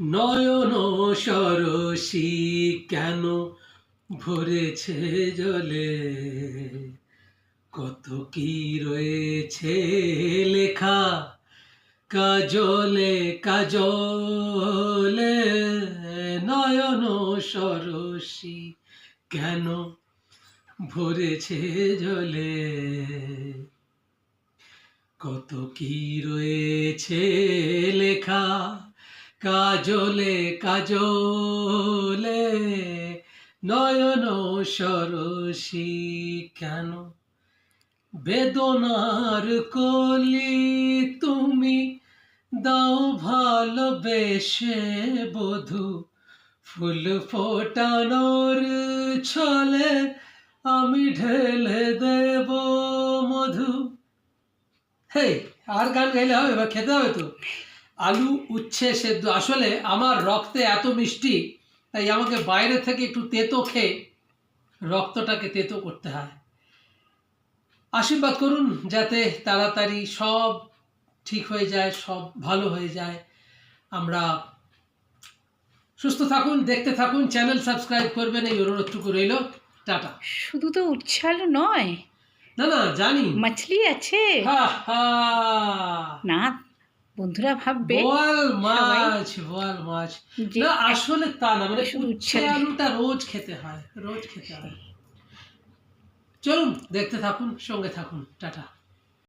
নয়ন সরসী কেন ভরেছে জলে, কত কি রয়েছে লেখা কাজলে কাজলে। নয়ন সরসী কেন ভরেছে জলে, কত কি রয়েছে লেখা কাজলে কাজলে। নয়ন সরসী কেন, বেদনার কলি তুমি দাও ভালোবেসে বধূ, ফুল ফোটানোর ছলে আমি ঢেলে দেব মধু। হে, আর গান গাইলে হবে? এবার খেতে হবে তো। আলু উচ্ছে সেদ্ধ, আসলে আমার রক্তে এত মিষ্টি, তাই আমাকে বাইরে থেকে একটু তেতো খেয়ে রক্তটাকে তেতো করতে হয়। আশীর্বাদ করুন যাতে তাড়াতাড়ি সব ঠিক হয়ে যায়, সব ভালো হয়ে যায়। আমরা সুস্থ থাকুন, দেখতে থাকুন, চ্যানেল সাবস্ক্রাইব করবেন, এই অনুরোধটুকু রইল। টাটা। শুধু তো উচ্ছে আলু নয়, না না জানি, মাছলি আছে। হা হা, না, বন্ধুরা ভাববে বোয়াল সবাই মাছ, বোয়াল মাছ। যে না আসলে তা না, মানে শুধু উচ্ছে আলুটা রোজ খেতে হয়, রোজ খেতে হয়। চলুন দেখতে থাকুন, সঙ্গে থাকুন, টাটা।